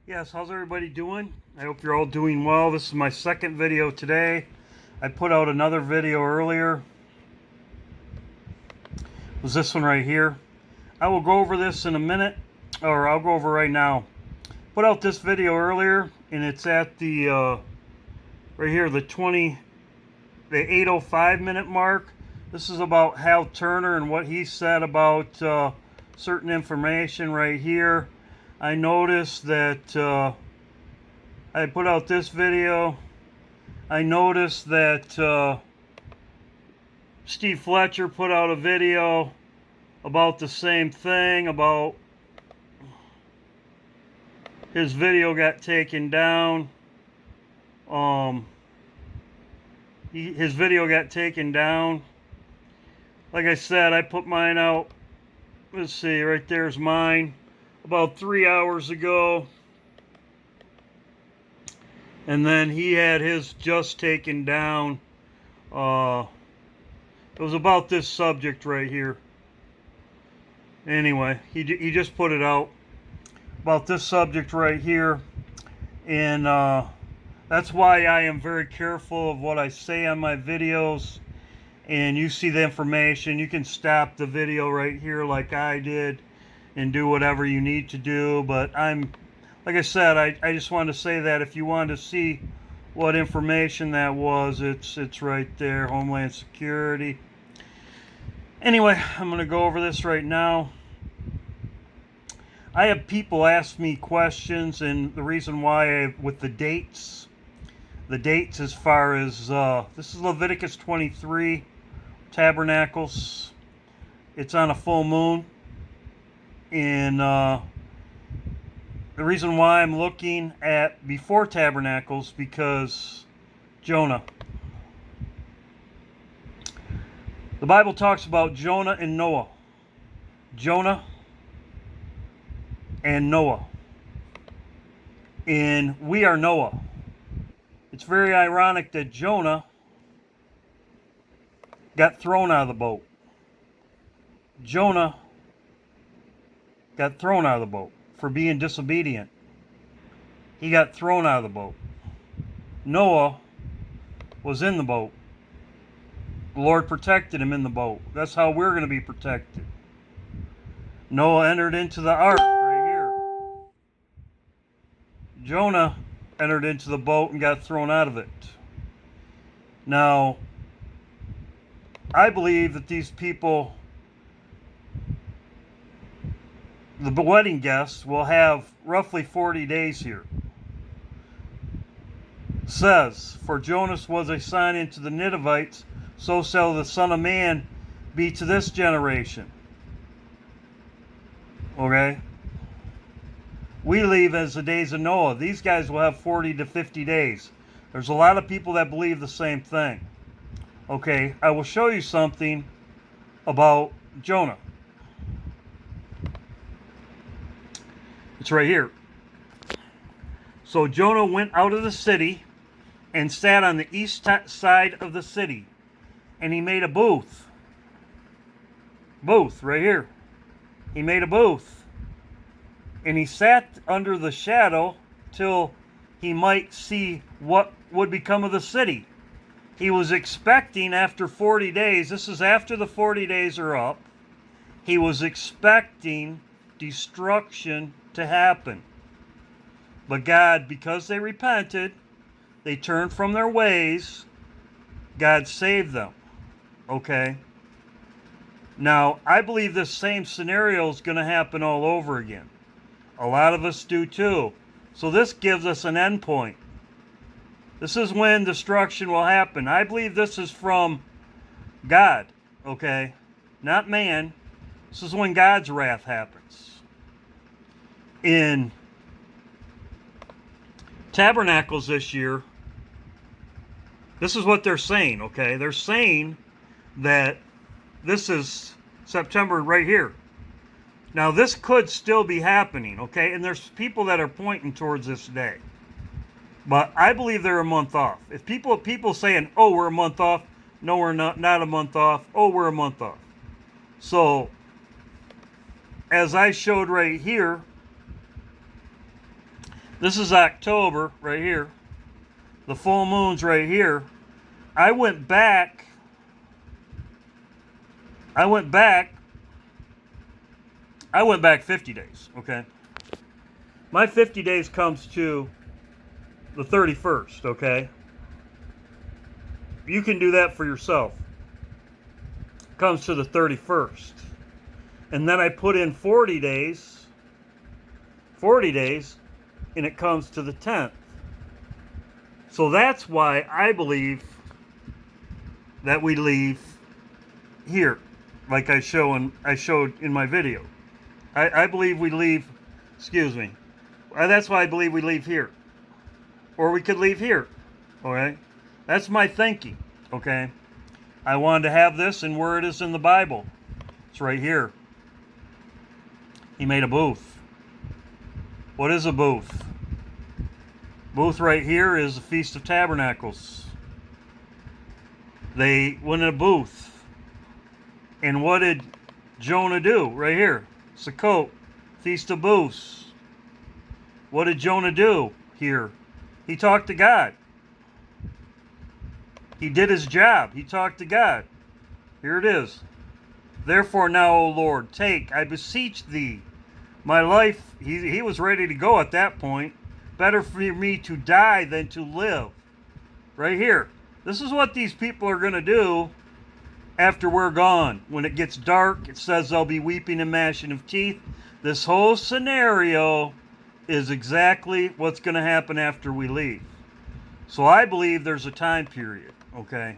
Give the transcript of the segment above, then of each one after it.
Yes, how's everybody doing? I hope you're all doing well. This is my second video today. I put out another video earlier. It was this one right here. I will go over this in a minute, or I'll go over right now. Put out this video earlier, and it's at the right here, the 8:05 minute mark. This is about Hal Turner and what he said about certain information right here. I noticed that I put out this video. I noticed that Steve Fletcher put out a video about the same thing, about his video got taken down. His video got taken down. Like I said, I put mine out. Let's see, right there's mine. About 3 hours ago. And then he had his just taken down. It was about this subject right here. Anyway, he just put it out about this subject right here. And that's why I am very careful of what I say on my videos. And you see the information. You can stop the video right here like I did and do whatever you need to do. But like I said, I just wanted to say that if you wanted to see what information that was, it's right there, Homeland Security. Anyway, I'm going to go over this right now. I have people ask me questions, and the reason why with the dates as far as, this is Leviticus 23, Tabernacles. It's on a full moon. And the reason why I'm looking at before Tabernacles, because Jonah. The Bible talks about Jonah and Noah. Jonah and Noah. And we are Noah. It's very ironic that Jonah got thrown out of the boat. Jonah got thrown out of the boat for being disobedient. He got thrown out of the boat. Noah was in the boat. The Lord protected him in the boat. That's how we're going to be protected. Noah entered into the ark right here. Jonah entered into the boat and got thrown out of it. Now, I believe that these people, the wedding guests, will have roughly 40 days here. It says, for Jonas was a sign unto the Ninevites, so shall the Son of Man be to this generation. Okay? We leave as the days of Noah. These guys will have 40 to 50 days. There's a lot of people that believe the same thing. Okay, I will show you something about Jonah. It's right here. So Jonah went out of the city and sat on the east side of the city. And he made a booth. Booth, right here. He made a booth. And he sat under the shadow till he might see what would become of the city. He was expecting after 40 days, this is after the 40 days are up, he was expecting destruction to happen. But God, because they repented, they turned from their ways, God saved them. Okay? Now, I believe this same scenario is going to happen all over again. A lot of us do too. So this gives us an end point. This is when destruction will happen. I believe this is from God. Okay? Not man. This is when God's wrath happens. In Tabernacles this year, this is what they're saying, okay? They're saying that this is September right here. Now, this could still be happening, okay? And there's people that are pointing towards this day. But I believe they're a month off. If people saying, oh, we're a month off. No, we're not a month off. Oh, we're a month off. So, as I showed right here, This is October right here. The full moon's right here. I went back 50 days, okay? My 50 days comes to the 31st, okay? You can do that for yourself. Comes to the 31st. And then I put in 40 days, and it comes to the 10th. So that's why I believe that we leave here, like I showed in my video. I believe we leave, excuse me. That's why I believe we leave here. Or we could leave here, okay? That's my thinking, okay? I wanted to have this and where it is in the Bible. It's right here. He made a booth. What is a booth? Booth right here is the Feast of Tabernacles. They went in a booth. And what did Jonah do? Right here. Sukkot, Feast of Booths. What did Jonah do here? He talked to God. He did his job. He talked to God. Here it is. Therefore now, O Lord, take, I beseech thee, my life. He was ready to go at that point. Better for me to die than to live. Right here. This is what these people are going to do after we're gone. When it gets dark, it says there'll be weeping and gnashing of teeth. This whole scenario is exactly what's going to happen after we leave. So I believe there's a time period, okay?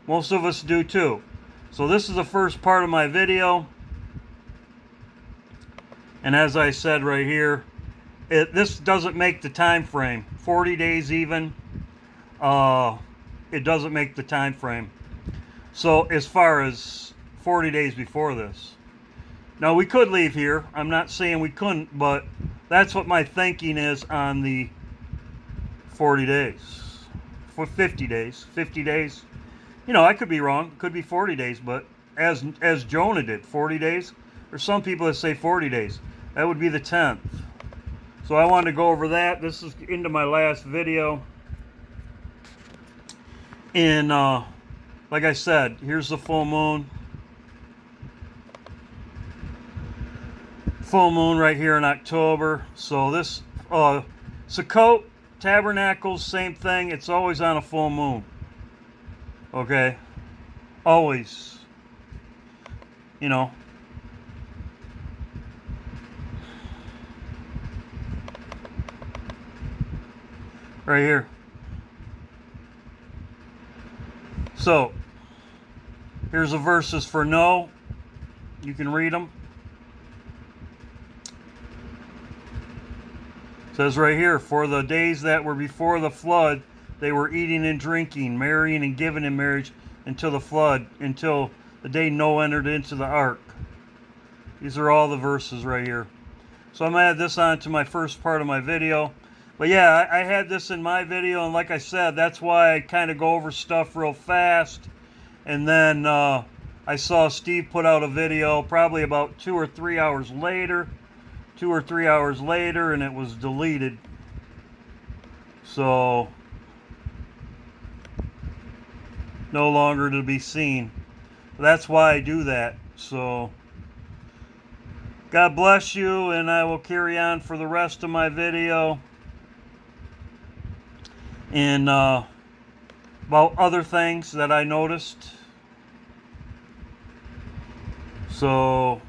Most of us do too. So this is the first part of my video. And as I said right here, this doesn't make the time frame. 40 days even, it doesn't make the time frame. So as far as 40 days before this. Now we could leave here. I'm not saying we couldn't, but that's what my thinking is on the 40 days. For 50 days. 50 days. You know, I could be wrong. It could be 40 days, but as Jonah did, 40 days. There's some people that say 40 days. That would be the 10th. So I wanted to go over that. This is into my last video. And like I said, here's the full moon. Full moon right here in October. So this Sukkot, Tabernacles, same thing. It's always on a full moon. Okay? Always. You know. Right here. So, here's the verses for no. You can read them. It says right here, for the days that were before the flood, they were eating and drinking, marrying and giving in marriage until the flood, until the day Noah entered into the ark. These are all the verses right here. So I'm going to add this on to my first part of my video. But yeah, I had this in my video, and like I said, that's why I kind of go over stuff real fast. And then I saw Steve put out a video probably about 2 or 3 hours later. 2 or 3 hours later, and it was deleted. So, no longer to be seen. That's why I do that. So, God bless you, and I will carry on for the rest of my video. And about other things that I noticed. So,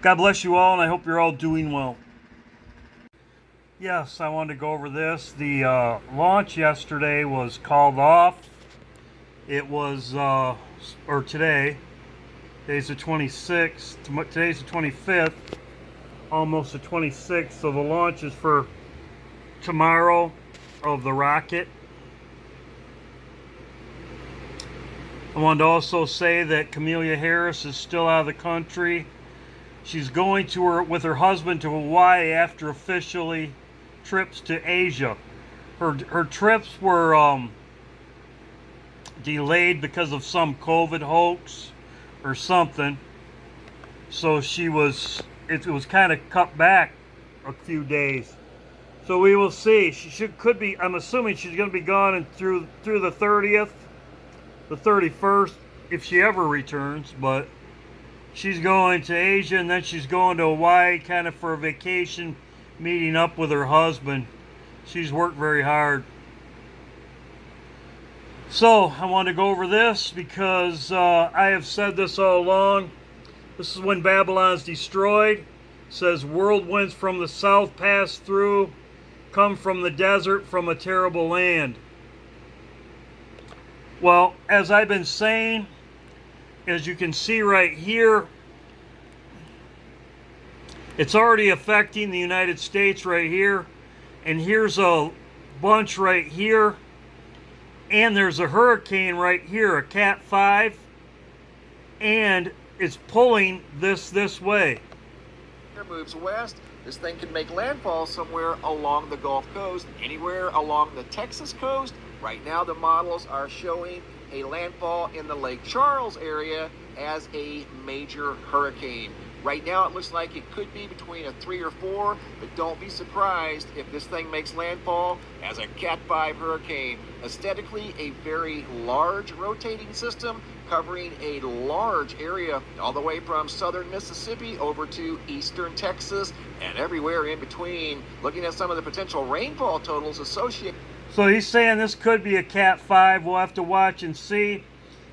God bless you all, and I hope you're all doing well. Yes, I wanted to go over this. The launch yesterday was called off. It was, or today, today's the 26th, today's the 25th, almost the 26th, so the launch is for tomorrow of the rocket. I wanted to also say that Kamala Harris is still out of the country. She's going with her husband to Hawaii after officially trips to Asia. Her trips were delayed because of some COVID hoax or something. So it was kind of cut back a few days. So we will see. Could be. I'm assuming she's going to be gone through the 30th, the 31st, if she ever returns. But she's going to Asia, and then she's going to Hawaii, kind of for a vacation, meeting up with her husband. She's worked very hard. So I want to go over this because I have said this all along. This is when Babylon's destroyed. It says whirlwinds from the south pass through, come from the desert, from a terrible land. Well, as I've been saying, as you can see right here, it's already affecting the United States right here. And here's a bunch right here. And there's a hurricane right here, a Cat 5. And it's pulling this way. It moves west. This thing can make landfall somewhere along the Gulf Coast, anywhere along the Texas coast. Right now the models are showing a landfall in the Lake Charles area as a major hurricane. Right now it looks like it could be between a 3 or 4, but don't be surprised if this thing makes landfall as a Cat 5 hurricane. Aesthetically, a very large rotating system covering a large area all the way from southern Mississippi over to eastern Texas and everywhere in between. Looking at some of the potential rainfall totals associated. So he's saying this could be a Cat 5. We'll have to watch and see.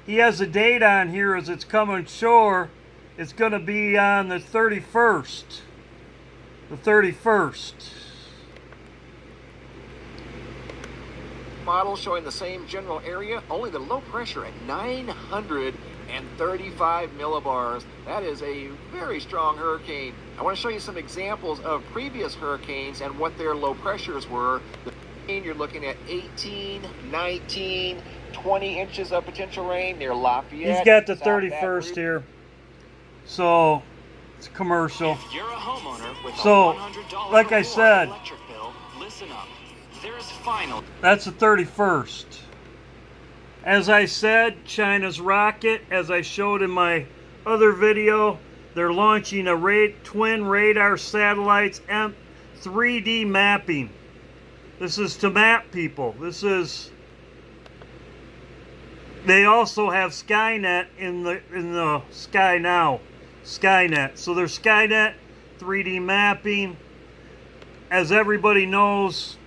He has a date on here as it's coming shore. It's going to be on the 31st. The 31st. Model showing the same general area, only the low pressure at 935 millibars. That is a very strong hurricane. I want to show you some examples of previous hurricanes and what their low pressures were. You're looking at 18, 19, 20 inches of potential rain near Lafayette. He's got the 31st here. So, it's a commercial. If you're a homeowner with so, a $100 like I said, electric bill, listen up. There's final. That's the 31st. As I said, China's rocket, as I showed in my other video, they're launching a twin radar satellites 3D mapping. This is to map people. They also have Skynet in the sky now. Skynet. So there's Skynet 3D mapping. As everybody knows,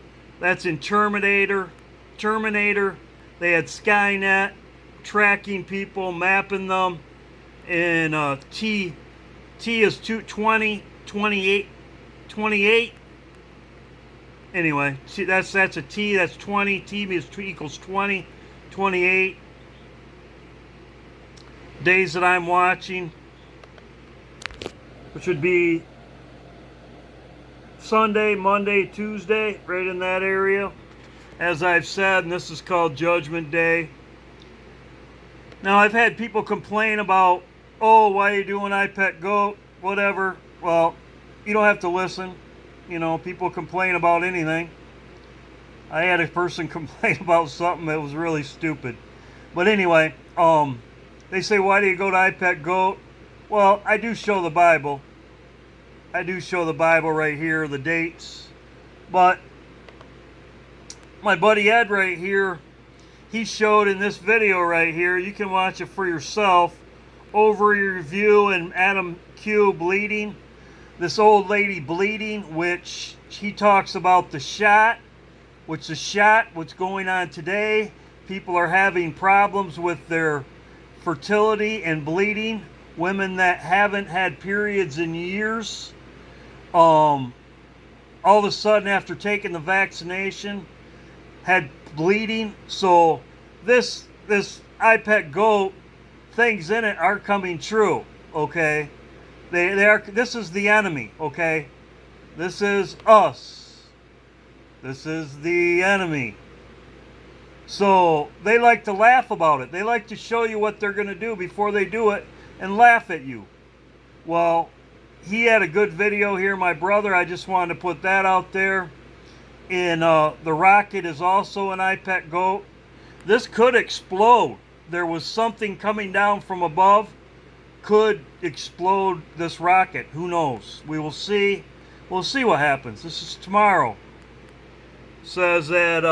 that's in Terminator. They had Skynet tracking people, mapping them. And T is 220, 28. Anyway, see, that's a T. That's 20. T equals 20, 28 days that I'm watching, which would be Sunday, Monday, Tuesday, right in that area. As I've said, and this is called Judgment Day. Now, I've had people complain about, oh, why are you doing iPetGoat, whatever. Well, you don't have to listen. You know, people complain about anything. I had a person complain about something that was really stupid. But anyway, they say, why do you go to iPetGoat? Well, I do show the Bible. I do show the Bible right here, the dates. But my buddy Ed right here, he showed in this video right here, you can watch it for yourself, over review and Adam Q bleeding. This old lady bleeding, which he talks about the shot, what's going on today. People are having problems with their fertility and bleeding. Women that haven't had periods in years, all of a sudden after taking the vaccination, had bleeding. So this iPetGoat things in it are coming true. Okay, they are. This is the enemy. Okay, this is us. This is the enemy. So they like to laugh about it. They like to show you what they're going to do before they do it and laugh at you. Well, he had a good video here, my brother. I just wanted to put that out there. And the rocket is also an iPetGoat. This could explode. There was something coming down from above. Could explode this rocket. Who knows? We will see. We'll see what happens. This is tomorrow. Says at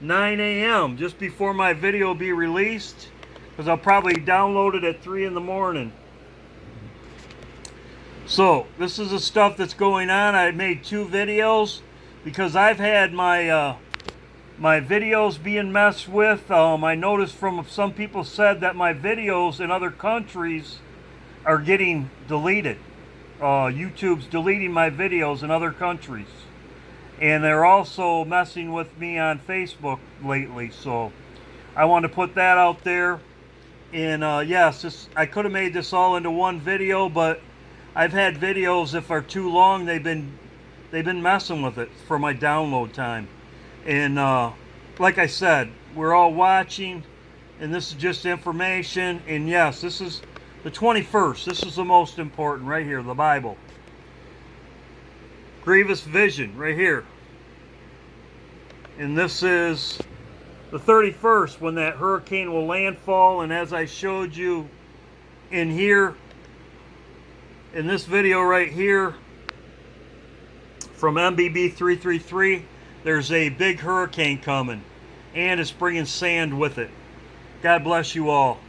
9 a.m. just before my video will be released, because I'll probably download it at 3 in the morning. So this is the stuff that's going on. I made 2 videos because I've had my my videos being messed with. I noticed from some people said that my videos in other countries are getting deleted. YouTube's deleting my videos in other countries. And they're also messing with me on Facebook lately. So I want to put that out there. And yes, I could have made this all into one video, but I've had videos, if are too long, they've been messing with it for my download time. And like I said, we're all watching, and this is just information. And yes, this is the 21st. This is the most important right here, the Bible. Grievous vision right here. And this is the 31st, when that hurricane will landfall. And as I showed you in here, in this video right here from MBB 333, there's a big hurricane coming, and it's bringing sand with it. God bless you all.